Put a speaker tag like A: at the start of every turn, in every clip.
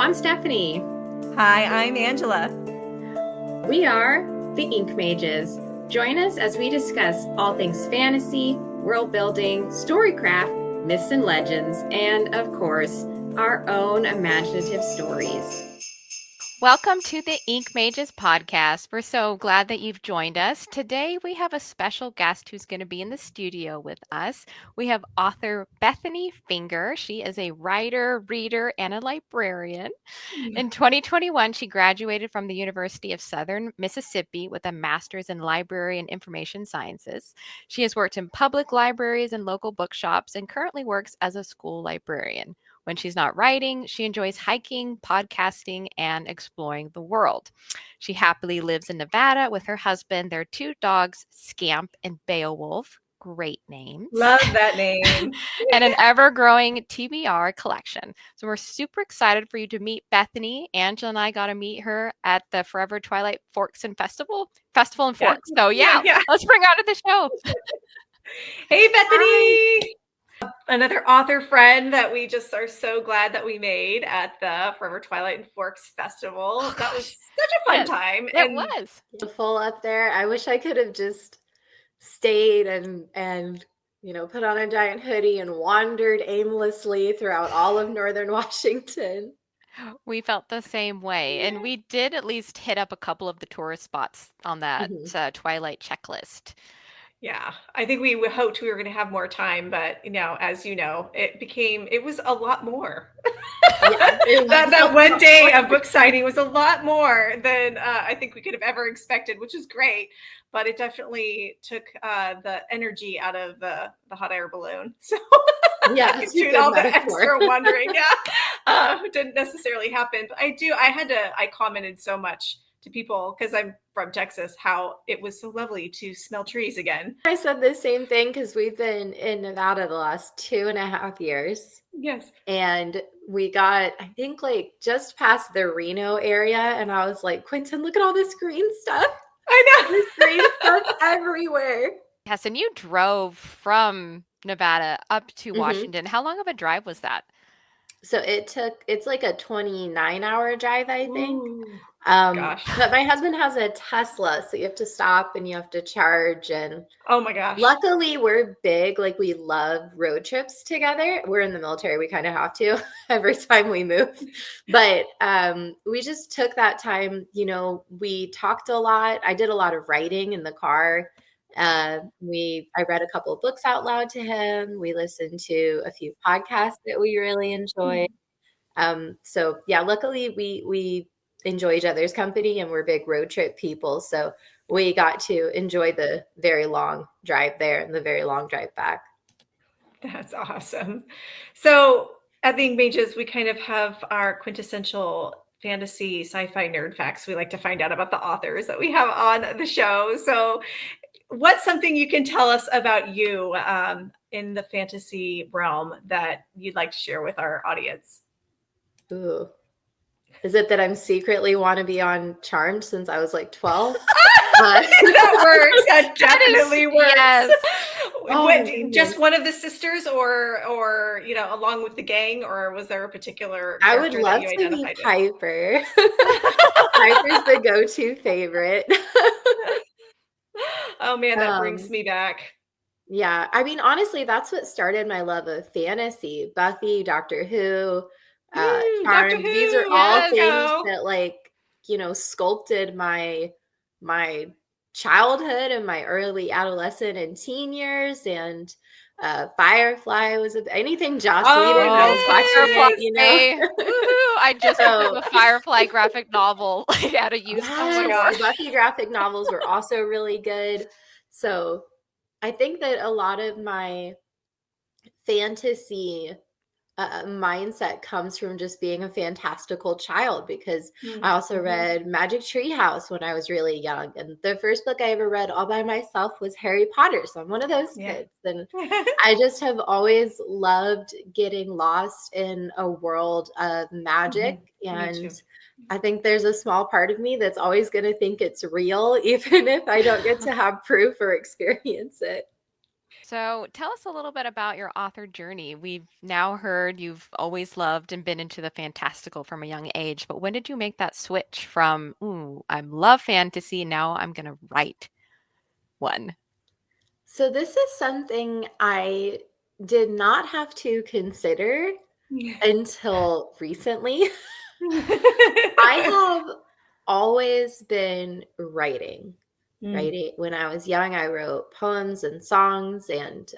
A: I'm Stephanie.
B: Hi, I'm Angela.
A: We are the Ink Mages. Join us as we discuss all things fantasy, world building, storycraft, myths and legends, and of course, our own imaginative stories.
C: Welcome to the Ink Mages podcast. We're so glad that you've joined us. Today we have a special guest who's going to be in the studio with us. We have author Bethanie Finger. She is a writer, reader, and a librarian. In 2021, she graduated from the University of Southern Mississippi with a master's in library and information sciences. She has worked in public libraries and local bookshops and currently works as a school librarian. When she's not writing, she enjoys hiking, podcasting, and exploring the world. She happily lives in Nevada with her husband, their two dogs, Scamp and Beowulf. Great names.
B: Love that name.
C: And an ever-growing TBR collection. So we're super excited for you to meet Bethanie. Angela and I got to meet her at the Forever Twilight Forks and Festival and Forks. So yeah, let's bring her out to the show.
B: Hey, Bethanie. Another author friend that we just are so glad that we made at the Forever Twilight and Forks Festival. That was such a fun time.
C: It was.
A: Full up there. I wish I could have just stayed and put on a giant hoodie and wandered aimlessly throughout all of northern Washington.
C: We felt the same way. And we did at least hit up a couple of the tourist spots on that Twilight checklist.
B: Yeah, I think we hoped we were going to have more time, but as you know, it was a lot more. That one day of book signing was a lot more than I think we could have ever expected, which is great. But it definitely took the energy out of the hot air balloon. So
A: yeah,
B: all the extra wondering. Didn't necessarily happen. But I commented so much to people because I'm from Texas, how it was so lovely to smell trees again.
A: I said the same thing because we've been in Nevada the last 2.5 years.
B: Yes.
A: And we got, I think, just past the Reno area. And I was like, Quentin, look at all this green stuff.
B: I know.
A: There's green stuff everywhere.
C: Yes, and you drove from Nevada up to Washington. How long of a drive was that?
A: So it's like a 29-hour drive, I think.
B: Ooh,
A: gosh. But my husband has a Tesla, so you have to stop and you have to charge. And
B: oh my gosh.
A: Luckily, we're big. We love road trips together. We're in the military. We kind of have to every time we move. But we just took that time. We talked a lot. I did a lot of writing in the car. I read a couple of books out loud to him. We listened to a few podcasts that we really enjoyed. So yeah, luckily we enjoy each other's company and we're big road trip people. So we got to enjoy the very long drive there and the very long drive back.
B: That's awesome. So at the Ink Mages, we kind of have our quintessential fantasy sci-fi nerd facts. We like to find out about the authors that we have on the show. So what's something you can tell us about you in the fantasy realm that you'd like to share with our audience?
A: Ooh. Is it that I'm secretly want to be on Charmed since I was 12?
B: That works. That definitely works.
C: Yes.
B: Just one of the sisters or along with the gang, or was there a particular
A: I would love to be Piper. Piper's the go-to favorite.
B: Oh man, that brings me back.
A: Yeah. I mean, honestly, that's what started my love of fantasy. Buffy, Doctor Who, Charmed. These are all things that sculpted my childhood and my early adolescent and teen years. And Firefly was anything Joss Whedon.
C: Firefly, I just wrote a Firefly graphic novel out of use.
A: Oh my gosh. Buffy graphic novels were also really good. So I think that a lot of my fantasy mindset comes from just being a fantastical child, because I also read Magic Treehouse when I was really young. And the first book I ever read all by myself was Harry Potter. So I'm one of those kids. And I just have always loved getting lost in a world of magic. And I think there's a small part of me that's always going to think it's real, even if I don't get to have proof or experience it.
C: So tell us a little bit about your author journey. We've now heard you've always loved and been into the fantastical from a young age, but when did you make that switch from, ooh, I love fantasy, now I'm going to write one?
A: So this is something I did not have to consider until recently. I have always been writing. Writing. When I was young, I wrote poems and songs, and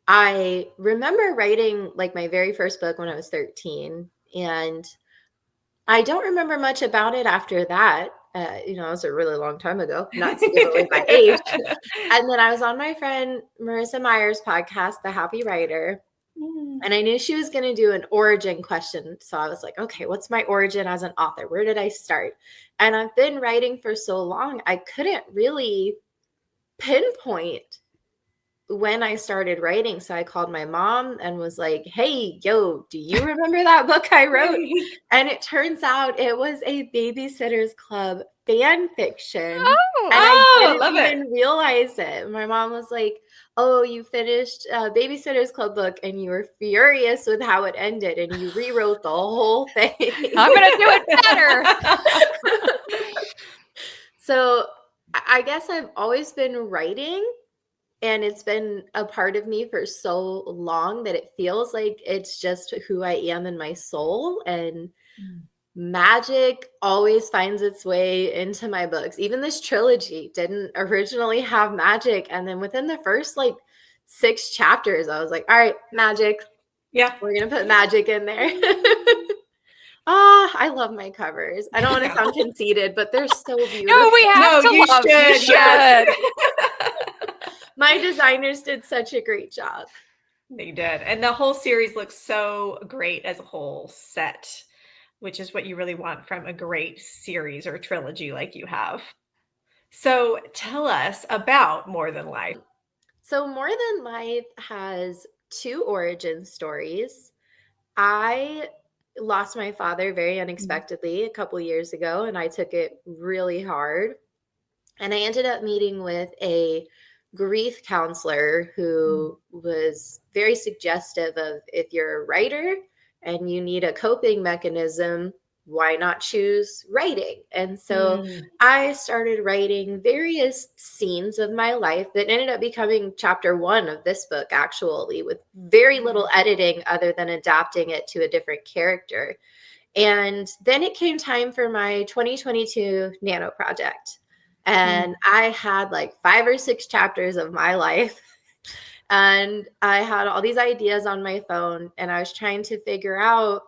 A: I remember writing like my very first book when I was 13, and I don't remember much about it after that. It was a really long time ago, not to give away my age. And then I was on my friend Marissa Meyer's podcast, The Happy Writer, and I knew she was going to do an origin question. So I was like, okay, what's my origin as an author? Where did I start? And I've been writing for so long, I couldn't really pinpoint when I started writing. So I called my mom and was like, hey, yo, do you remember that book I wrote? And it turns out it was a Babysitter's Club fan fiction.
C: Oh,
A: And I
B: love
A: didn't even realize it. My mom was like, oh, you finished Babysitter's Club book and you were furious with how it ended and you rewrote the whole thing.
C: I'm going to do it better.
A: So I guess I've always been writing. And it's been a part of me for so long that it feels like it's just who I am in my soul. And magic always finds its way into my books. Even this trilogy didn't originally have magic. And then within the first 6 chapters, I was like, all right, magic.
B: Yeah.
A: We're going to put magic in there. I love my covers. I don't want to sound conceited, but they're so beautiful.
C: No, we have to
B: you
C: love.
B: should.
C: You should.
B: Yes.
A: My designers did such a great job.
B: They did. And the whole series looks so great as a whole set, which is what you really want from a great series or trilogy like you have. So tell us about More Than Life.
A: So More Than Life has 2 origin stories. I lost my father very unexpectedly a couple years ago, and I took it really hard. And I ended up meeting with a grief counselor who was very suggestive of, if you're a writer and you need a coping mechanism, why not choose writing? And so I started writing various scenes of my life that ended up becoming chapter 1 of this book, actually, with very little editing other than adapting it to a different character. And then it came time for my 2022 Nano project. And I had 5 or 6 chapters of my life. And I had all these ideas on my phone, and I was trying to figure out,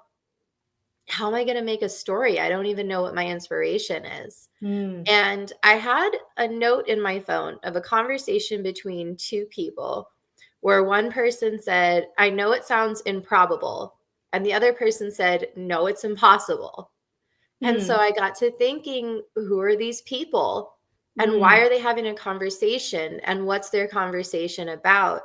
A: how am I going to make a story? I don't even know what my inspiration is. And I had a note in my phone of a conversation between 2 people where one person said, I know it sounds improbable. And the other person said, no, it's impossible. And so I got to thinking, who are these people? And why are they having a conversation? And what's their conversation about?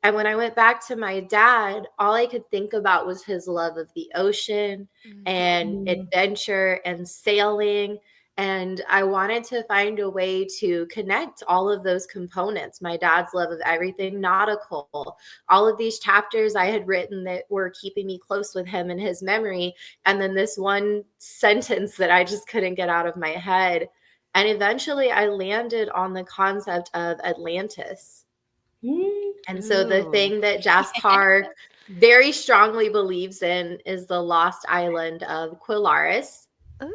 A: And when I went back to my dad, all I could think about was his love of the ocean and adventure and sailing. And I wanted to find a way to connect all of those components. My dad's love of everything nautical, all of these chapters I had written that were keeping me close with him and his memory. And then this one sentence that I just couldn't get out of my head. And eventually I landed on the concept of Atlantis. And so the thing that Jaspar very strongly believes in is the lost island of Quilaris.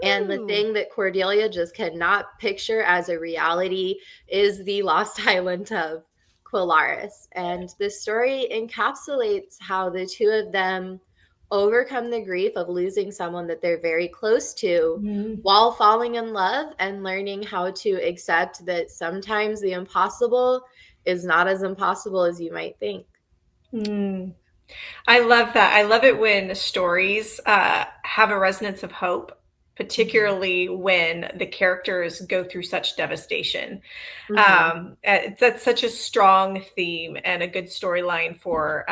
A: And the thing that Cordelia just cannot picture as a reality is the lost island of Quilaris. And this story encapsulates how the 2 of them overcome the grief of losing someone that they're very close to while falling in love and learning how to accept that sometimes the impossible is not as impossible as you might think.
B: I love that. I love it when stories have a resonance of hope, particularly when the characters go through such devastation. That's such a strong theme and a good storyline for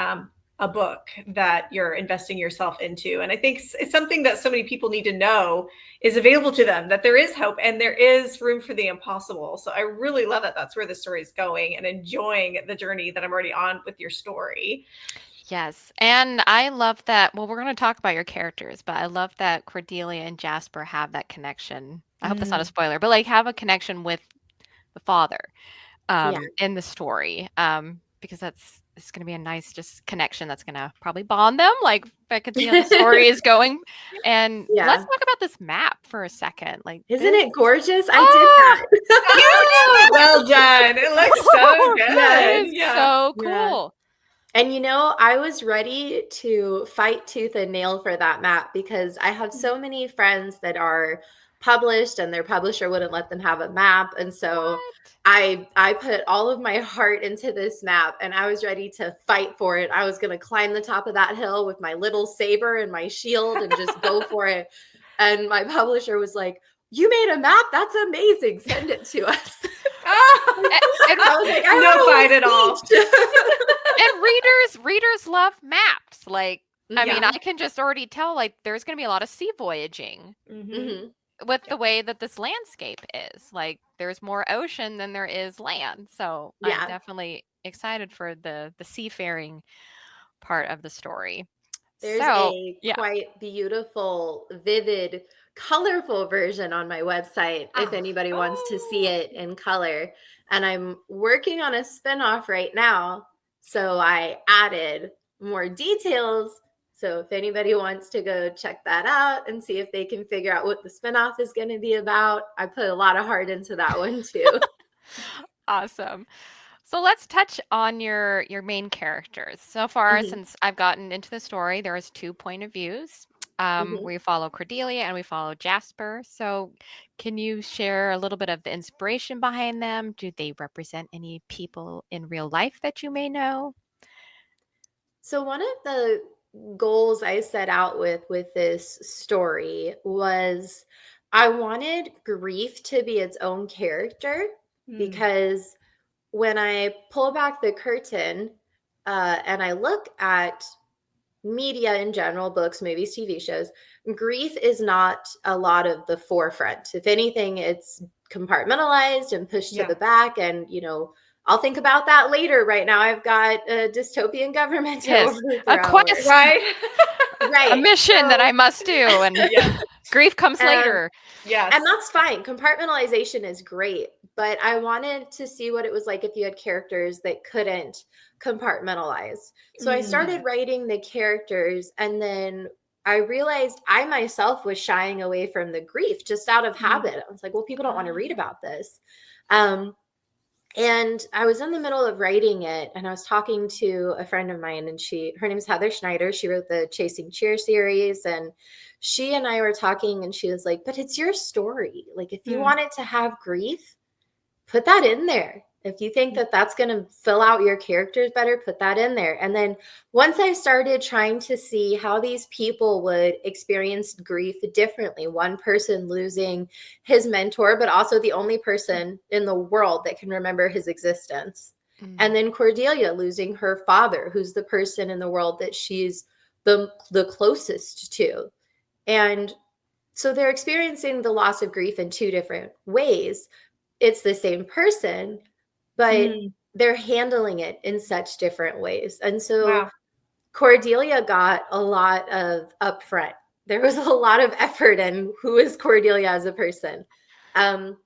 B: a book that you're investing yourself into. And I think it's something that so many people need to know is available to them, that there is hope and there is room for the impossible. So I really love that that's where the story is going, and enjoying the journey that I'm already on with your story.
C: Yes. And I love that. Well, we're going to talk about your characters, but I love that Cordelia and Jasper have that connection. I hope that's not a spoiler, but like have a connection with the father
A: Yeah.
C: in the story. Because it's going to be a nice just connection that's going to probably bond them. Like I could see how the story is going. And let's
A: Yeah.
C: talk about this map for a second. Like
A: Isn't
C: this.
A: it gorgeous? I did
C: Oh,
A: that.
C: you
B: Well done. It looks so
C: did.
B: good.
C: It is
B: Yeah.
C: so
A: Yeah.
C: cool.
A: And I was ready to fight tooth and nail for that map because I have so many friends that are published and their publisher wouldn't let them have a map. And so
C: What?
A: I put all of my heart into this map and I was ready to fight for it. I was going to climb the top of that hill with my little saber and my shield and just go for it. And my publisher was like, "You made a map? That's amazing. Send it to us."
C: And
A: I was like,
B: no fight at all.
C: and readers love maps. Like, I mean,
B: Yeah.
C: I can just already tell like there's going to be a lot of sea voyaging
A: Mhm.
C: with the way that this landscape is. Like, there's more ocean than there is land. So I'm
A: Yeah.
C: definitely excited for the seafaring part of the story.
A: There's
C: So
A: a
C: yeah.
A: quite beautiful, vivid, colorful version on my website if anybody wants to see
C: Oh,
A: it in color. And I'm working on a spinoff right now. So I added more details. So if anybody wants to go check that out and see if they can figure out what the spinoff is going to be about, I put a lot of heart into that one too.
C: awesome. So let's touch on your main characters. So far,
A: Mhm,
C: since I've gotten into the story, there is two point of views.
A: mhm.
C: We follow Cordelia and we follow Jasper. So can you share a little bit of the inspiration behind them? Do they represent any people in real life that you may know?
A: So one of the goals I set out with this story was I wanted grief to be its own character
B: Mm.
A: because when I pull back the curtain and I look at media in general, books, movies, TV shows, grief is not a lot of the forefront. If anything, it's compartmentalized and pushed to
B: Yeah.
A: the back. And, I'll think about that later. Right now, I've got a dystopian government to
C: Yes, a
A: overthrow.
C: quest,
B: Right.
C: a
A: Right.
C: mission that I
A: So,
C: must do, and
B: Yeah.
C: grief comes
A: um,
C: later.
B: Yes.
A: and that's fine. Compartmentalization is great, but I wanted to see what it was like if you had characters that couldn't compartmentalize. So I started writing the characters, and then I realized I myself was shying away from the grief just out of habit. I was like, well, people don't want to read about this. Um, and I was in the middle of writing it, and I was talking to a friend of mine, and her name is Heather Schneider. She wrote the Chasing Cheer series, and she and I were talking, and she was like, "But it's your story. Like, if you want it to have grief, put that in there. If you think that that's going to fill out your characters better, put that in there." And then once I started trying to see how these people would experience grief differently, one person losing his mentor, but also the only person in the world that can remember his existence.
C: Mm,
A: And then Cordelia losing her father, who's the person in the world that she's the closest to. And so they're experiencing the loss of grief in two different ways. It's the same person, but
B: Mm.
A: they're handling it in such different ways. And so
B: Wow.
A: Cordelia got a lot of upfront. There was a lot of effort in who is Cordelia as a person. Um,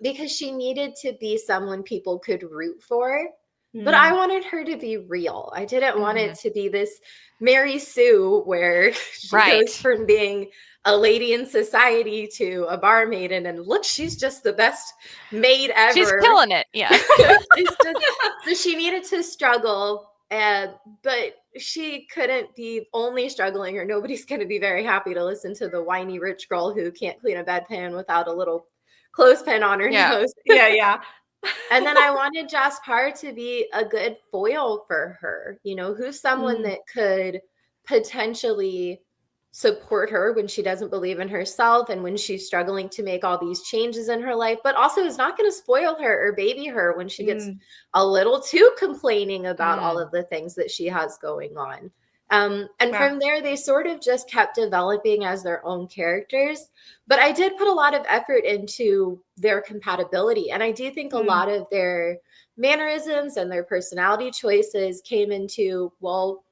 A: because she needed to be someone people could root for. But I wanted her to be real. I didn't want it
C: mhm.
A: to be this Mary Sue where she goes
C: Right.
A: from being a lady in society to a barmaiden, and look, she's just the best maid
C: She's
A: ever.
C: killing it. Yes.
A: So she needed to struggle, but she couldn't be only struggling, or nobody's going to be very happy to listen to the whiny rich girl who can't clean a bedpan without a little clothespin on her
C: Yeah.
A: nose.
B: Yeah.
A: And then I wanted Jasper to be a good foil for her, who's someone that could potentially support her when she doesn't believe in herself and when she's struggling to make all these changes in her life, but also is not going to spoil her or baby her when she gets a little too complaining about all of the things that she has going on. And from there, they sort of just kept developing as their own characters. But I did put a lot of effort into their compatibility. And I do think a lot of their mannerisms and their personality choices came into, well,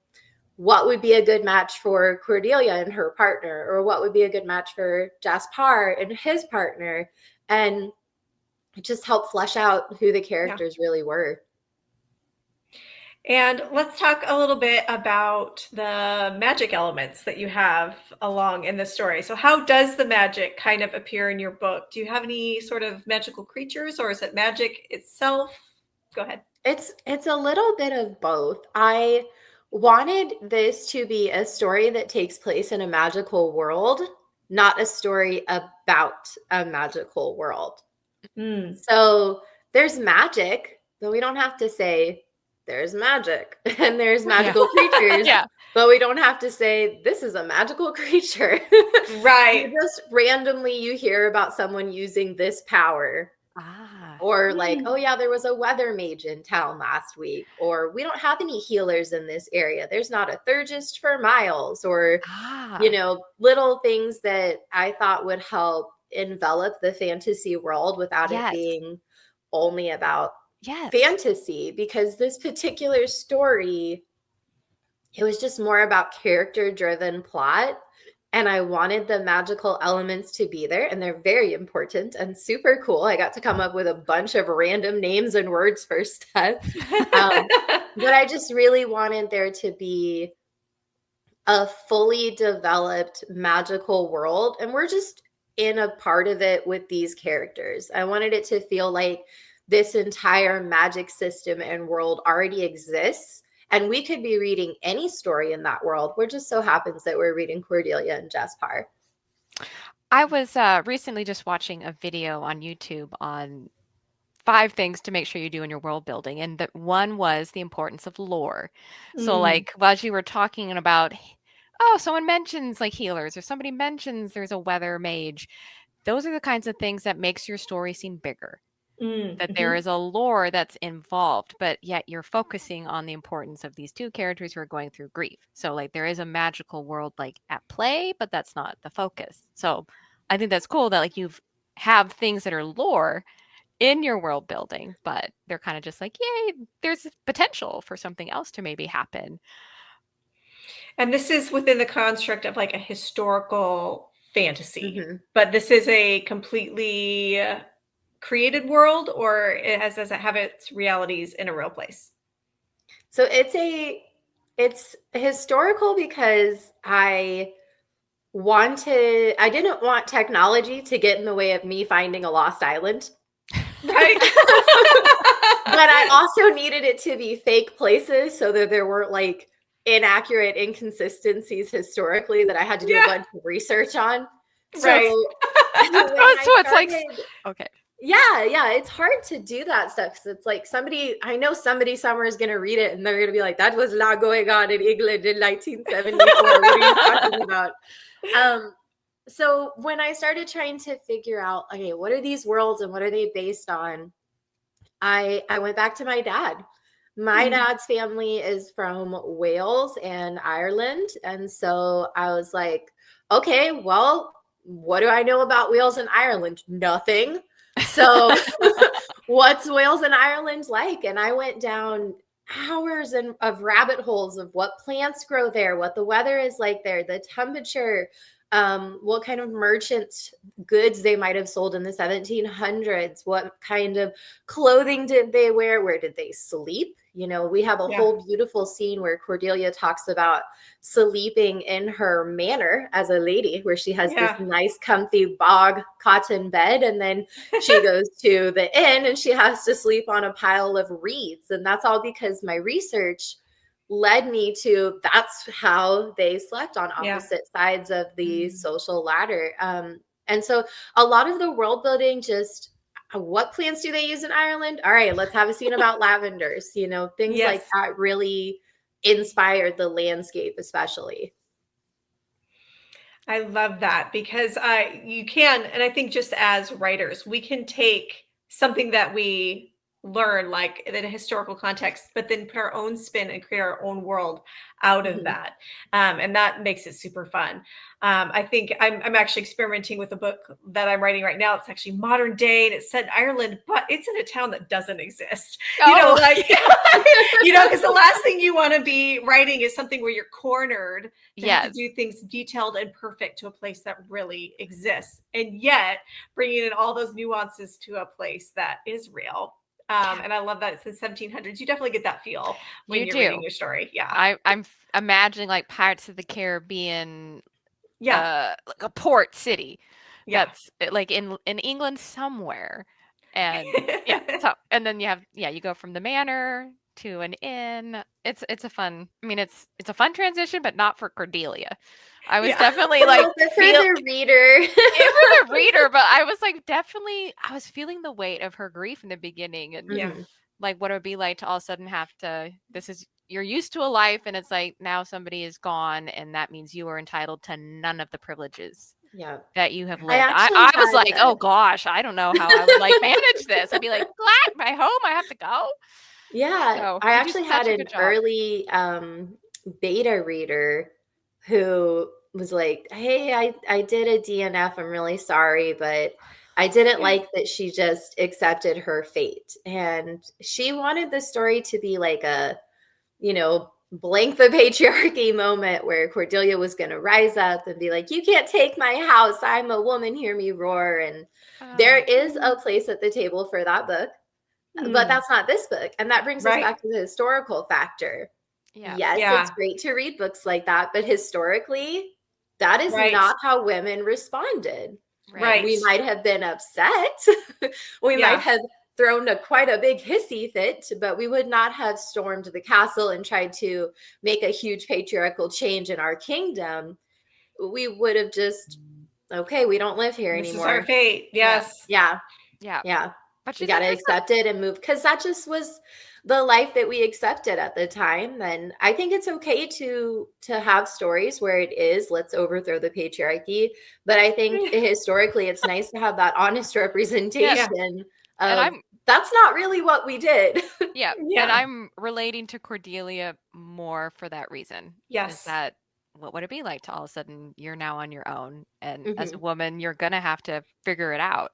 A: what would be a good match for Cordelia and her partner, or what would be a good match for Jaspar and his partner, and it just helped flesh out who the characters really were.
B: And let's talk a little bit about the magic elements that you have along in the story. So how does the magic kind of appear in your book? Do you have any sort of magical creatures, or is it magic itself? Go ahead.
A: It's a little bit of both. I wanted this to be a story that takes place in a magical world, not a story about a magical world. So there's magic, but we don't have to say there's magic and there's magical creatures, but we don't have to say this is a magical creature.
B: Right.
A: Just randomly you hear about someone using this power. Or like, oh yeah, there was a weather mage in town last week. Or we don't have any healers in this area. There's not a Thurgist for miles. Or, you know, little things that I thought would help envelop the fantasy world without it being only about fantasy. Because this particular story, it was just more about character-driven plot. And I wanted the magical elements to be there, and they're very important and super cool. I got to come up with a bunch of random names and words for stuff. But I just really wanted there to be a fully developed magical world, and we're just in a part of it with these characters. I wanted it to feel like this entire magic system and world already exists. And we could be reading any story in that world. It just so happens that we're reading Cordelia and Jaspar.
C: I was recently just watching a video on YouTube on 5 things to make sure you do in your world building. And the one was the importance of lore. So like while you were talking about, oh, someone mentions like healers or somebody mentions there's a weather mage. Those are the kinds of things that makes your story seem bigger. That there is a lore that's involved, but yet you're focusing on the importance of these two characters who are going through grief. So like there is a magical world like at play, but that's not the focus. So I think that's cool that like you've have things that are lore in your world building, but they're kind of just like, yay, there's potential for something else to maybe happen.
B: And this is within the construct of like a historical fantasy, but this is a completely created world, or does it have its realities in a real place?
A: So it's historical because I didn't want technology to get in the way of me finding a lost island.
B: Right.
A: But I also needed it to be fake places so that there weren't like inaccurate inconsistencies historically that I had to do a bunch of research on.
B: Right.
A: So
C: it's like, okay.
A: Yeah, it's hard to do that stuff because it's like I know somebody somewhere is going to read it and they're going to be like, that was not going on in England in 1974. What are you talking about? So when I started trying to figure out, okay, what are these worlds and what are they based on? I went back to my dad. My dad's family is from Wales and Ireland. And so I was like, okay, well, what do I know about Wales and Ireland? Nothing. So what's Wales and Ireland like? And I went down hours of rabbit holes of what plants grow there, what the weather is like there, the temperature, what kind of merchant goods they might have sold in the 1700s, what kind of clothing did they wear, where did they sleep? You know, we have a whole beautiful scene where Cordelia talks about sleeping in her manor as a lady, where she has this nice comfy bog cotton bed, and then she goes to the inn and she has to sleep on a pile of reeds. And that's all because my research led me to that's how they slept, on opposite sides of the social ladder. And so a lot of the world building, just what plants do they use in Ireland? All right, let's have a scene about lavenders, you know, things like that really inspired the landscape, especially.
B: I love that because you can, and I think just as writers, we can take something that we learn, like in a historical context, but then put our own spin and create our own world out of
A: Mhm.
B: that. And that makes it super fun. I think I'm actually experimenting with a book that I'm writing right now. It's actually modern day and it's set in Ireland, but it's in a town that doesn't exist.
C: Oh,
B: Like, because the last thing you want to be writing is something where you're cornered to have to
C: yes.
B: do things detailed and perfect to a place that really exists. And yet bringing in all those nuances to a place that is real. And I love that it's the 1700s. You definitely get that feel when
C: You
B: you're reading
C: do.
B: your story. Yeah.
C: I'm imagining like Pirates of the Caribbean,
B: Yeah.
C: like a port city
B: Yeah.
C: that's like in England somewhere. And yeah, so and then you go from the manor to an inn. It's a fun. I mean, it's a fun transition, but not for Cordelia. I was
B: Yeah.
C: definitely like
A: But for the reader.
C: for the reader, but I was like definitely I was feeling the weight of her grief in the beginning and
B: Yeah.
A: Mhm.
C: like what it would be like to all of a sudden have to this is you're used to a life and it's like now somebody is gone and that means you are entitled to none of the privileges
A: Yeah.
C: that you have
A: I
C: lived.
A: actually
C: I was
A: had
C: like, oh gosh, I don't know how I would like manage this. I'd be like, what? My home, I have to go.
A: Yeah,
C: So
A: I
C: you do
A: actually had
C: such a
A: an
C: good job.
A: early beta reader who was like, "Hey, I did a DNF. I'm really sorry, but I didn't
B: Yeah.
A: like that she just accepted her fate." And she wanted the story to be like a, blank the patriarchy moment where Cordelia was going to rise up and be like, "You can't take my house. I'm a woman, hear me roar." And there
C: Oh,
A: is a place at the table for that book, but
B: Mm.
A: that's not this book. And that brings us
B: Right.
A: back to the historical factor.
C: yeah,
A: Yes, it's
B: Yeah.
A: great to read books like that, but historically, that is
B: Right.
A: not how women responded.
C: right.
A: We
B: Right.
A: might have been upset. We might
B: Yeah.
A: have thrown quite a big hissy fit, but we would not have stormed the castle and tried to make a huge patriarchal change in our kingdom. We would have just, okay, we don't live here
B: This is our
A: anymore.
B: fate.
C: Yeah,
B: Yes.
A: Yeah.
C: yeah.
A: Yeah.
C: But
A: We
C: she's
A: got
C: like,
A: to
C: that's not
A: accept it and move because that just was the life that we accepted at the time. And I think it's okay to have stories where it is let's overthrow the patriarchy, but I think historically it's nice to have that honest
C: yes.
B: Yeah.
A: representation
C: And
A: of
C: I'm
A: that's not really what we did.
C: yeah, and
B: Yeah.
C: I'm relating to Cordelia more for that reason. Is
B: Yes.
C: that what would it be like to all of a sudden you're now on your own and as a
A: Mhm.
C: woman you're gonna have to figure it out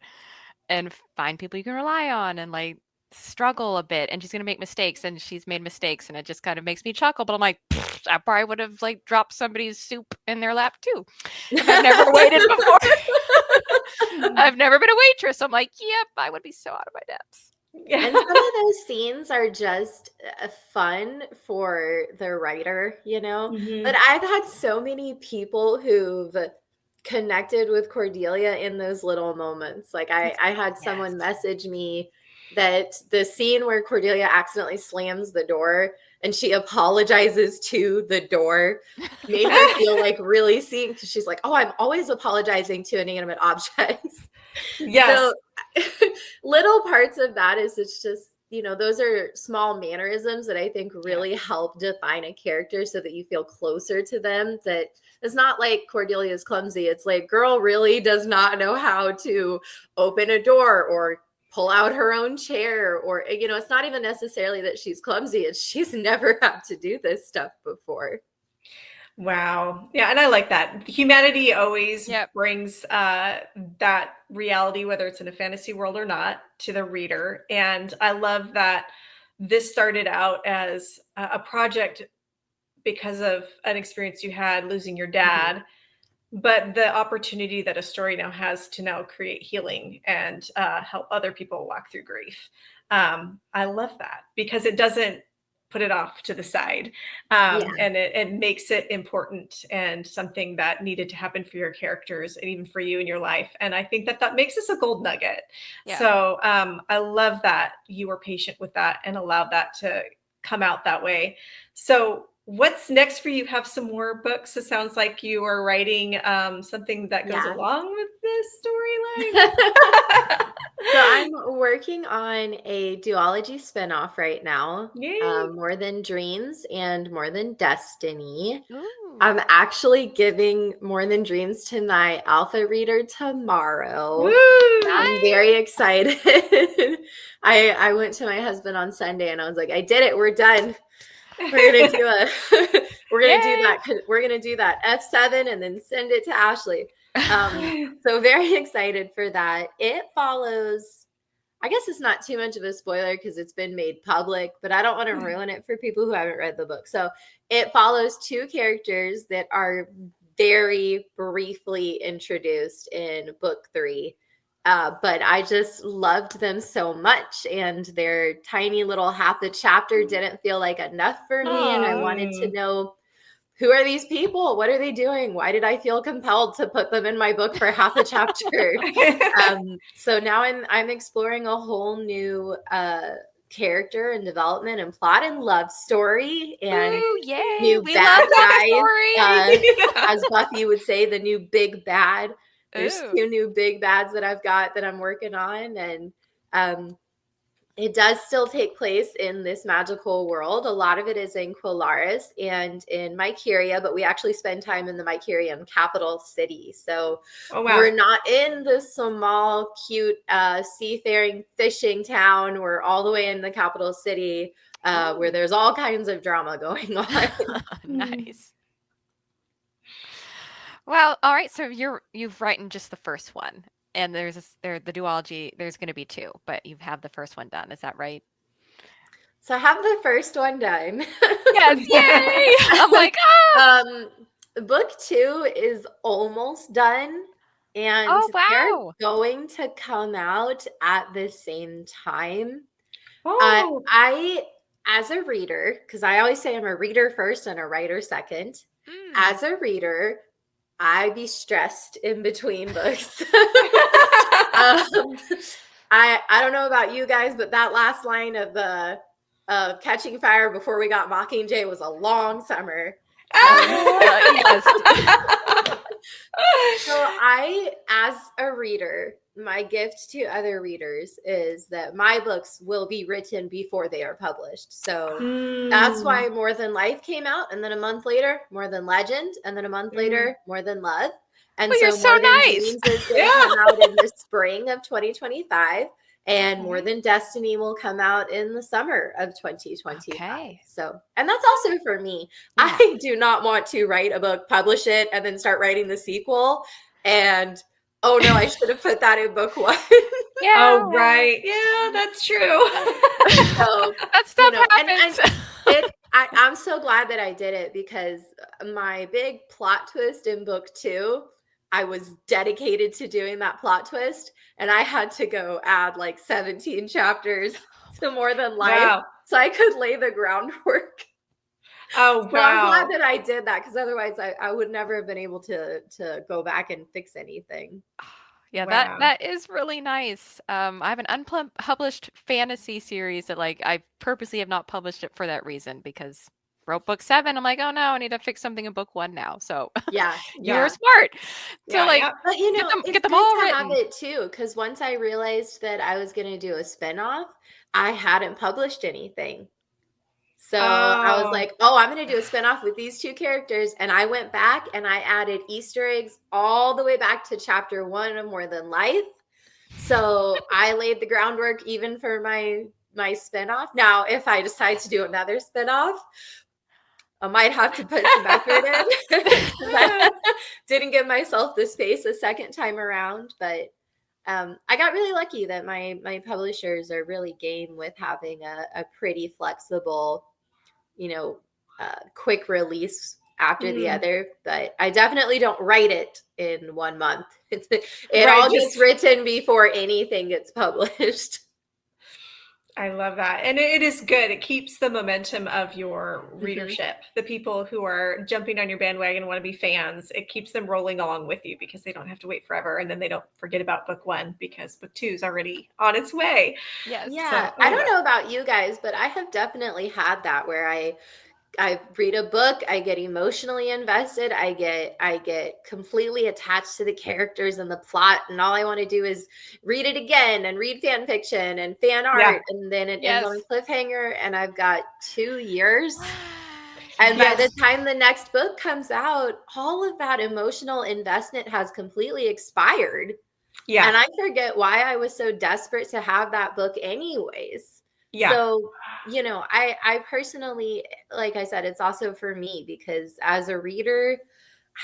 C: and find people you can rely on and like struggle a bit and she's gonna make mistakes and she's made mistakes and it just kind of makes me chuckle but I'm like I probably would have like dropped somebody's soup in their lap too if I've never waited before. I've never been a waitress. So I'm like, yep, I would be so out of my depths.
B: Yeah.
A: And some of those scenes are just fun for the writer, But
B: Mhm.
A: I've had so many people who've connected with Cordelia in those little moments. Like I had
B: Yes.
A: someone message me that the scene where Cordelia accidentally slams the door and she apologizes to the door made her feel like really seen because she's like, "Oh, I'm always apologizing to inanimate objects."
B: Yes.
A: So little parts of that is it's just, those are small mannerisms that I think
C: Yeah.
A: really help define a character so that you feel closer to them. That it's not like Cordelia's clumsy. It's like, girl really does not know how to open a door or pull out her own chair or, it's not even necessarily that she's clumsy. It's she's never had to do this stuff before.
B: Wow. Yeah, and I like that. Humanity always
C: Yep.
B: brings that reality, whether it's in a fantasy world or not, to the reader. And I love that this started out as a project because of an experience you had losing your
A: Mhm.
B: dad, but the opportunity that a story now has to now create healing and help other people walk through grief. I love that because it doesn't put it off to the side,
A: Yeah.
B: and it makes it important and something that needed to happen for your characters and even for you in your life. And I think that that makes us a gold nugget.
C: Yeah.
B: So I love that you were patient with that and allowed that to come out that way. So What's next for you? Have some more books? It sounds like you are writing something that goes
A: Yeah.
B: along with this storyline.
A: So I'm working on a duology spinoff right now,
B: Yay.
A: More Than Dreams and More Than Destiny.
C: Ooh.
A: I'm actually giving More Than Dreams to my alpha reader tomorrow.
B: Woo!
A: I'm very excited. I went to my husband on Sunday and I was like, I did it. We're done. We're gonna do a we're gonna do
C: Yay.
A: that. We're gonna do that F7 and then send it to Ashley. So very excited for that. It follows, I guess it's not too much of a spoiler because it's been made public, but I don't want to ruin it for people who haven't read the book. So it follows two characters that are very briefly introduced in book 3. But I just loved them so much, and their tiny little half the chapter didn't feel like enough for me. And I wanted to know, who are these people? What are they doing? Why did I feel compelled to put them in my book for half a chapter? So now I'm exploring a whole new character and development and plot and love story and
C: Ooh, yay.
A: new
C: We
A: bad
C: love love
A: guys.
C: stories.
A: As Buffy would say, the new big bad. There's
C: Ooh.
A: 2 new big bads that I've got that I'm working on, and it does still take place in this magical world. A lot of it is in Quolaris and in Mykeria, but we actually spend time in the Mykerian capital city. So we're not in the small, cute, seafaring fishing town. We're all the way in the capital city, where there's all kinds of drama going on.
C: Nice. Well, all right. So you've written just the first one, and the duology. There's going to be 2, but you have the first one done. Is that right?
A: So I have the first one done.
C: Yes, yay! I'm like,
A: book 2 is almost done, and
C: oh
A: they're
C: wow.
A: going to come out at the same time.
B: Oh.
A: I, as a reader, because I always say I'm a reader first and a writer second. As a reader, I be stressed in between books. I don't know about you guys, but that last line of the Catching Fire before we got Mockingjay was a long summer.
C: Yes.
A: So I, as a reader, my gift to other readers is that my books will be written before they are published. So that's why More Than Life came out, and then a month later, More Than Legend, and then a month later, More Than Love. And
C: Well,
A: so
C: you're so
A: More Than
C: nice.
A: Dreams is going to come out in the spring of 2025. And More Than Destiny will come out in the summer of 2025.
C: Okay.
A: So, and that's also for me. Yeah. I do not want to write a book, publish it, and then start writing the sequel. And oh no, I should have put that in book 1.
C: Yeah.
B: Oh right. Yeah, that's true.
A: So
C: that stuff happens.
A: I'm so glad that I did it, because my big plot twist in book 2, I was dedicated to doing that plot twist, and I had to go add like 17 chapters to More Than Life so I could lay the groundwork.
B: Oh,
A: so I'm glad that I did that, because otherwise I would never have been able to go back and fix anything.
C: Yeah, that is really nice. I have an unpublished fantasy series that I purposely have not published it for that reason, because wrote book 7. I'm like, oh no, I need to fix something in book 1 now. So
A: yeah,
C: you were smart. So
A: but you know,
C: get them all written.
A: Have it too, because once I realized that I was going to do a spinoff, I hadn't published anything. So I was like, oh, I'm going to do a spinoff with these 2 characters. And I went back and I added Easter eggs all the way back to chapter 1 of More Than Life. So I laid the groundwork even for my spinoff. Now, if I decide to do another spinoff, I might have to put some effort in, because I didn't give myself the space a second time around. But I got really lucky that my publishers are really game with having a pretty flexible, quick release after the other. But I definitely don't write it in 1 month. It all gets written before anything gets published.
B: I love that. And it is good. It keeps the momentum of your readership. The people who are jumping on your bandwagon and want to be fans, it keeps them rolling along with you, because they don't have to wait forever. And then they don't forget about book 1, because book 2 is already on its way.
C: Yes.
A: Yeah. So, I don't know about you guys, but I have definitely had that where I read a book, I get emotionally invested, I get completely attached to the characters and the plot, and all I want to do is read it again and read fan fiction and fan art, and then it ends on
C: Yes.
A: a cliffhanger, and I've got 2 years. And by the time the next book comes out, all of that emotional investment has completely expired.
B: Yeah.
A: And I forget why I was so desperate to have that book anyways.
B: Yeah.
A: So, I personally, like I said, it's also for me because as a reader,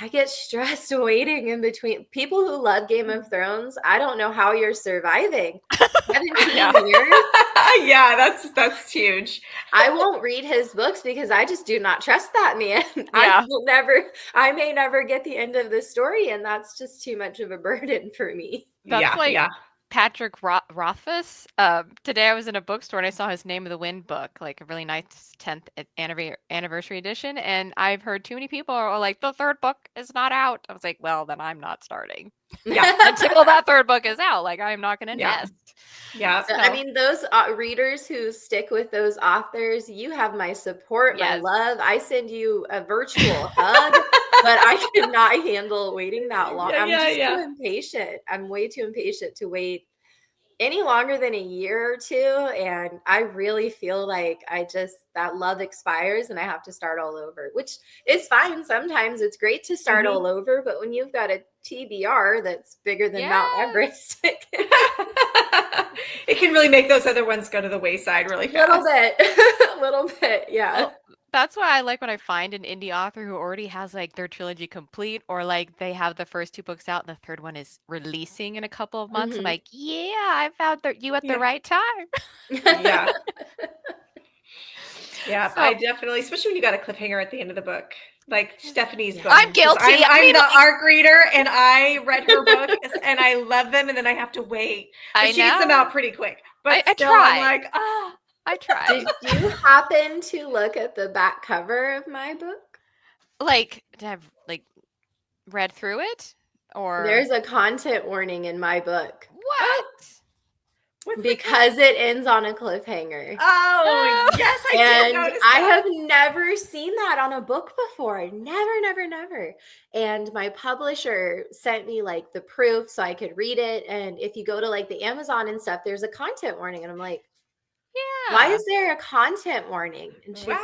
A: I get stressed waiting in between. People who love Game of Thrones, I don't know how you're surviving. 17 years.
B: Yeah, that's huge.
A: I won't read his books because I just do not trust that man.
C: Yeah.
A: I may never get the end of the story, and that's just too much of a burden for me.
C: That's like Patrick Rothfuss. Today I was in a bookstore and I saw his Name of the Wind book, like a really nice 10th anniversary edition. And I've heard too many people are like, the third book is not out. I was like, well, then I'm not starting.
B: Yeah.
C: Until that third book is out. Like, I'm not going to invest.
B: Yeah.
A: So, I mean, those readers who stick with those authors, you have my support, my love. I send you a virtual hug, but I could not handle waiting that long. I'm just too impatient. I'm way too impatient to wait any longer than a year or two. And I really feel like that love expires and I have to start all over, which is fine. Sometimes it's great to start all over, but when you've got a TBR that's bigger than Mount Everest,
B: it can really make those other ones go to the wayside really fast.
A: A little bit. Yeah.
C: Well, that's why I like when I find an indie author who already has like their trilogy complete, or like they have the first 2 books out and the third one is releasing in a couple of months. I'm like, yeah, I found you at the right time.
B: Yeah. Yeah, so, I definitely, especially when you got a cliffhanger at the end of the book, like Stephanie's book.
C: I'm guilty.
B: I'm the ARC reader, and I read her book, and I love them, and then I have to wait. But she gets them out pretty quick. But
C: I
B: still,
C: try.
B: I'm like,
C: I tried.
A: Did you happen to look at the back cover of my book?
C: Like, have read through it, or
A: there's a content warning in my book.
C: What?
A: Because it ends on a cliffhanger.
B: Oh, yes, I did notice that.
A: I have never seen that on a book before. Never. And my publisher sent me like the proof so I could read it. And if you go to like the Amazon and stuff, there's a content warning. And I'm like, why is there a content warning? And she's like,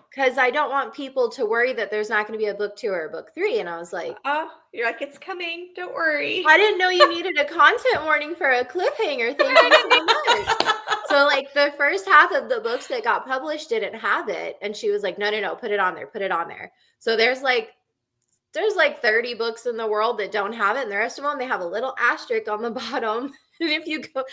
A: because I don't want people to worry that there's not going to be a book 2 or a book 3. And I was like,
B: you're like, it's coming. Don't worry.
A: I didn't know you needed a content warning for a cliffhanger. Thank you so much. So like the first half of the books that got published didn't have it. And she was like, no, put it on there. So there's like 30 books in the world that don't have it. And the rest of them, they have a little asterisk on the bottom. And if you go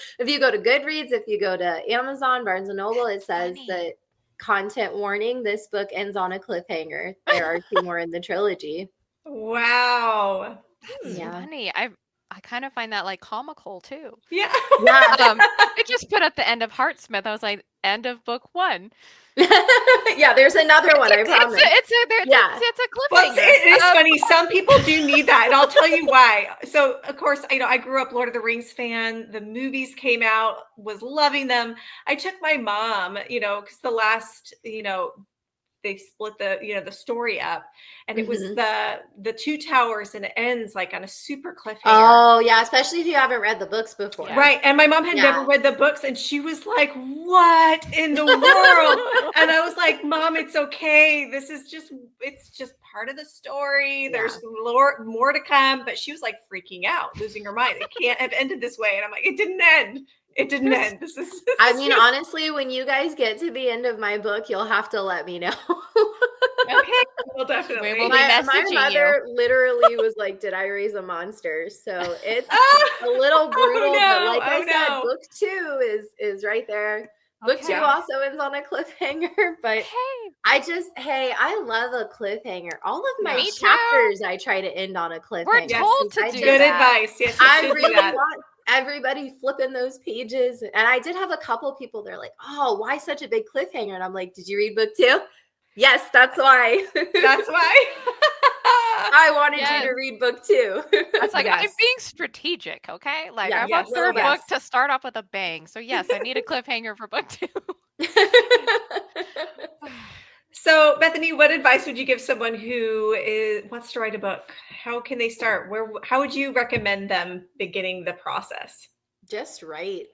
A: to Goodreads, if you go to Amazon, Barnes & Noble, it says that content warning, this book ends on a cliffhanger. There are 2 more in the trilogy.
B: Wow.
C: That's funny. I kind of find that like comical too.
B: Yeah.
C: I just put at the end of Heartsmith, I was like, end of book 1.
A: Yeah, there's another one. I promise.
C: It's a cliffhanger.
B: Well, it is funny. Some people do need that, and I'll tell you why. So, of course, I grew up Lord of the Rings fan. The movies came out, was loving them. I took my mom, because the last, they split the story up, and it was the 2 towers, and it ends like on a super cliffhanger.
A: Oh yeah, especially if you haven't read the books before.
B: Right. And my mom had never read the books, and she was like, what in the world? And I was like, Mom, it's okay. It's just part of the story. There's more to come. But she was like freaking out, losing her mind. It can't have ended this way. And I'm like, it didn't end. It didn't end.
A: Honestly, when you guys get to the end of my book, you'll have to let me know.
B: Okay, well, definitely.
C: We will be messaging
A: my mother literally was like, "Did I raise a monster?" So it's a little brutal, but like I said, book 2 is right there. Book 2 also ends on a cliffhanger, but I love a cliffhanger. All of my chapters, I try to end on a cliffhanger.
C: We're told to do
B: good advice. Yes,
A: I really want everybody flipping those pages. And I did have a couple of people, they're like, oh, why such a big cliffhanger? And I'm like, did you read book 2? Yes, that's why.
B: That's why.
A: I wanted you to read book 2.
C: That's like, I'm being strategic, okay? Like, I want third book to start off with a bang. So yes, I need a cliffhanger for book 2.
B: So, Bethany, what advice would you give someone who wants to write a book? How can they start? How would you recommend them beginning the process?
A: Just write.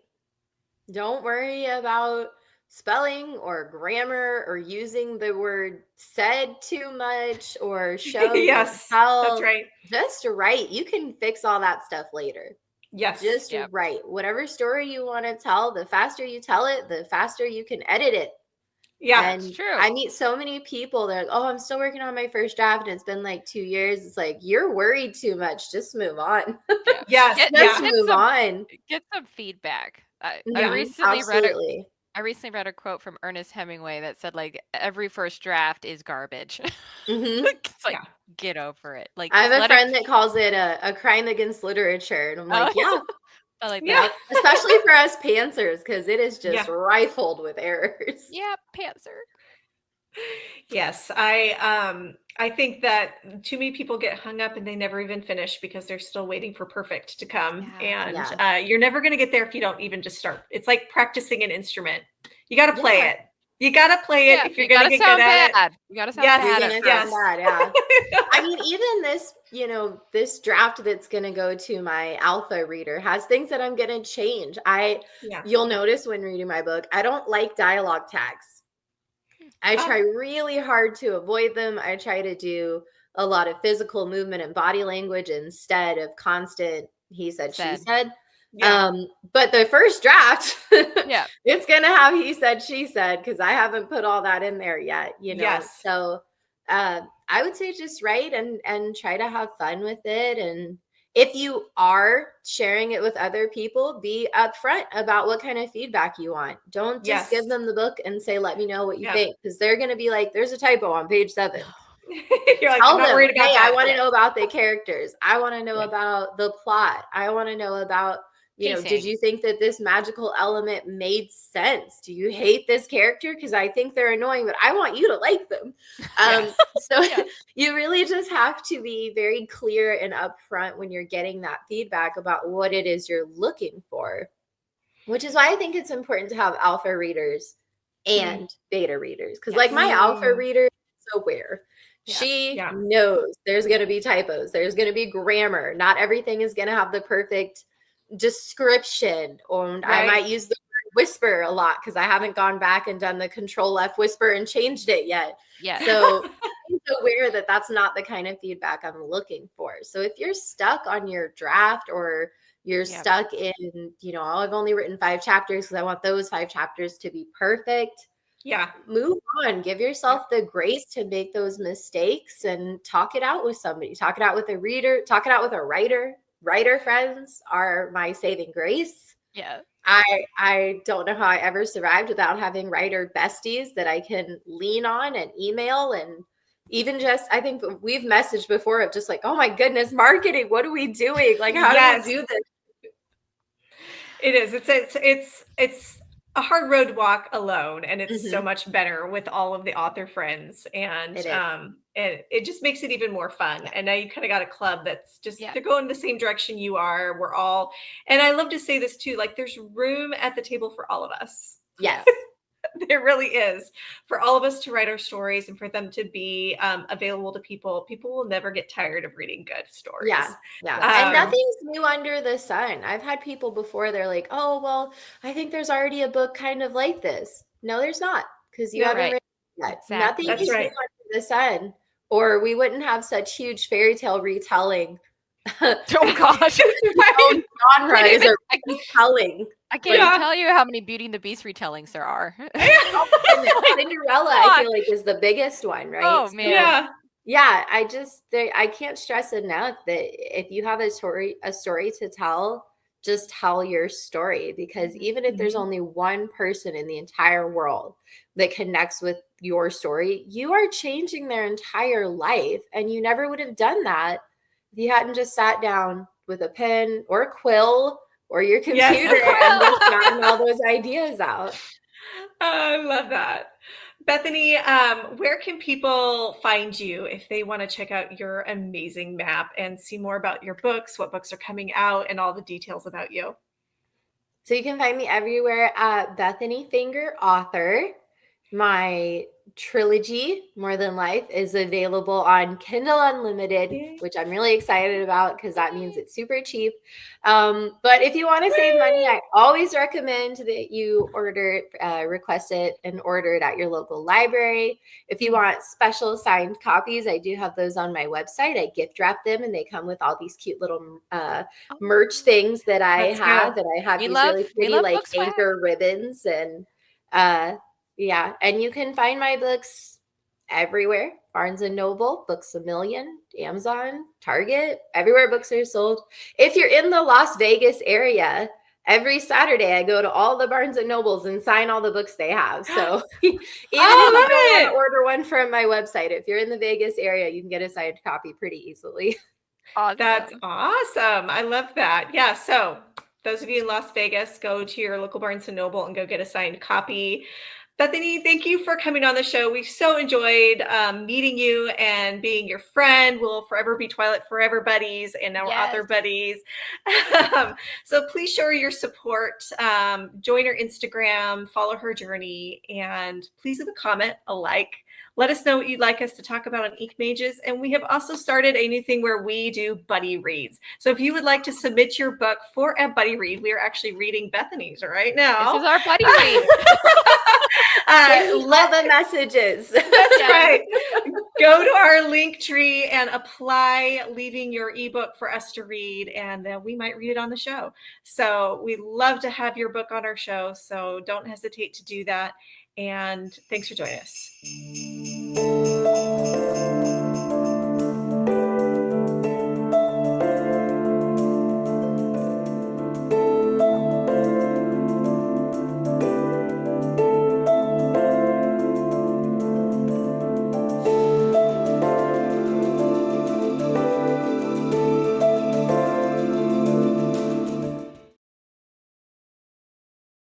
A: Don't worry about spelling or grammar or using the word said too much or show and
B: Yes, that's
A: tell.
B: right.
A: Just write. You can fix all that stuff later.
B: Yes.
A: Just
C: Yep.
A: write. Whatever story you want to tell, the faster you tell it, the faster you can edit it.
B: Yeah.
C: It's
A: And
C: true.
A: I meet so many people, they're like, oh, I'm still working on my first draft and it's been like 2 years. It's like, you're worried too much. Just move on.
C: Yeah.
B: Yes.
C: Get,
A: Just
B: Yeah.
C: get
A: move
C: some
A: on.
C: get some feedback. I
B: Yeah.
A: Mhm,
C: recently read a
A: absolutely.
C: I recently read a quote from Ernest Hemingway that said like every first draft is garbage.
A: Hmm.
C: It's like
B: Yeah.
C: get over it. Like
A: I have a
C: let it
A: friend that calls it a crime against literature. And I'm
C: oh,
A: like, yeah,
C: I like
B: Yeah.
C: that.
A: yep. Especially for us pantsers, because it is just
B: Yeah.
A: rifled with errors.
C: Yeah, pantser.
B: Yes. I think that too many people get hung up and they never even finish because they're still waiting for perfect to come.
C: Yeah.
B: And
A: Yeah.
B: you're never going to get there if you don't even just start. It's like practicing an instrument. You got to play
A: Yeah.
B: it. You got to play it
C: Yeah,
B: if you're
C: you
B: going to
C: gotta
B: get good
C: sound
B: at it.
C: bad. You gotta sound
B: Yes.
A: You're
C: bad
A: going
C: at
A: to
C: first.
A: sound
B: Yes.
A: bad. Yeah. I mean, even this, this draft that's going to go to my alpha reader has things that I'm going to change.
B: Yeah.
A: You'll notice when reading my book, I don't like dialogue tags. I
B: Oh,
A: try really hard to avoid them. I try to do a lot of physical movement and body language instead of constant he said, she
C: Said.
A: said.
B: yeah.
A: But the first draft,
C: Yeah.
A: it's gonna have he said, she said, because I haven't put all that in there yet.
B: Yes.
A: So I would say just write and try to have fun with it. And if you are sharing it with other people, be upfront about what kind of feedback you want. Don't just give
B: Yes.
A: them the book and say, let me know what you
B: Yeah.
A: think, because they're going to be like, there's a typo on page 7.
B: You're like, I'm
A: Tell
B: not
A: them,
B: worried
A: hey,
B: about
A: I
B: that.
A: want to
B: Yeah.
A: know about the characters. I want to know
B: Yeah.
A: about the plot. I want to know about, did
C: Pacing.
A: you think that this magical element made sense? Do you hate this character? Because I think they're annoying, but I want you to like them.
B: Yes.
A: So
C: Yeah.
A: you really just have to be very clear and upfront when you're getting that feedback about what it is you're looking for, which is why I think it's important to have alpha readers and beta readers. Because like
C: Yes.
A: my alpha
B: Mm.
A: reader is aware.
C: Yeah.
A: She
B: Yeah.
A: knows there's going to be typos. There's going to be grammar. Not everything is going to have the perfect description. And I
B: Right.
A: might use the word whisper a lot because I haven't gone back and done the Control F whisper and changed it yet.
C: Yes.
A: So I'm aware that that's not the kind of feedback I'm looking for. So if you're stuck on your draft or you're
C: Yep.
A: stuck in, I've only written 5 chapters because I want those 5 chapters to be perfect.
B: Yeah.
A: Move on. Give yourself the grace to make those mistakes and talk it out with somebody. Talk it out with a reader. Talk it out with a writer. Writer friends are my saving grace.
C: Yeah.
A: I don't know how I ever survived without having writer besties that I can lean on and email, and even just, I think we've messaged before of just like, oh my goodness, marketing, what are we doing? Like, how do we
B: Yes.
A: do this?
B: It is. It's a hard road to walk alone, and it's so
A: Mhm.
B: much better with all of the author friends, and
A: It is.
B: it just makes it even more fun. And now you kind of got a club that's just
C: Yeah.
B: they're going the same direction you are. We're all, and I love to say this too, like there's room at the table for all of us.
A: Yes.
B: There really is, for all of us to write our stories and for them to be available to people. People will never get tired of reading good stories.
A: Yeah. Yeah. And
B: Um,
A: nothing's new under the sun. I've had people before, they're like, oh, well, I think there's already a book kind of like this. No, there's not, because you
B: No,
A: haven't
C: Right.
A: written it yet.
C: Exactly.
A: Nothing
B: that's
A: is new
B: right.
A: under the sun, or we wouldn't have such huge fairy tale retelling.
C: Oh gosh.
A: Own genre
C: Can't
A: is
C: even-
A: a retelling.
C: I can't
B: Yeah.
C: even tell you how many Beauty and the Beast retellings there are.
A: Oh my goodness. Cinderella, I feel like, is the biggest one, right?
C: Oh
A: So,
C: man.
B: Yeah.
A: yeah, I can't stress enough that if you have a story to tell, just tell your story, because even if there's
B: Mhm.
A: only one person in the entire world that connects with your story, you are changing their entire life, and you never would have done that if you hadn't just sat down with a pen or a quill or your
B: Yes.
A: computer and just gotten all those ideas out.
B: I love that. Bethany, where can people find you if they want to check out your amazing map and see more about your books, what books are coming out, and all the details about you?
A: So you can find me everywhere at Bethany Finger Author. My trilogy, More Than Life, is available on Kindle Unlimited,
B: Yay.
A: which I'm really excited about because that means it's super cheap. But if you want to save money, I always recommend that you request it and order it at your local library. If you want special signed copies, I do have those on my website. I gift wrap them and they come with all these cute little merch things that I
B: Let's
A: have.
B: go.
A: And I have
C: We
A: these
C: love
A: really pretty like
C: book swag.
A: anchor ribbons and yeah, and you can find my books everywhere. Barnes and Noble, Books a Million, Amazon, Target, everywhere books are sold. If you're in the Las Vegas area, every Saturday I go to all the Barnes and Nobles and sign all the books they have. So even if you
B: love
A: don't want
B: it.
A: to order one from my website, if you're in the Vegas area, you can get a signed copy pretty easily.
C: Awesome.
B: That's awesome. I love that. Yeah. So those of you in Las Vegas, go to your local Barnes and Noble and go get a signed copy. Bethany, thank you for coming on the show. We've so enjoyed meeting you and being your friend. We'll forever be Twilight Forever buddies and now we're author buddies. So please show her your support. Join her Instagram, follow her journey, and please leave a comment, a like. Let us know what you'd like us to talk about on Ink Mages. And we have also started a new thing where we do buddy reads. So if you would like to submit your book for a buddy read, we are actually reading Bethany's right now.
C: This is our buddy read.
A: All the messages.
B: That's right. Go to our link tree and apply, leaving your ebook for us to read, and we might read it on the show. So we love to have your book on our show. So don't hesitate to do that. And thanks for joining us.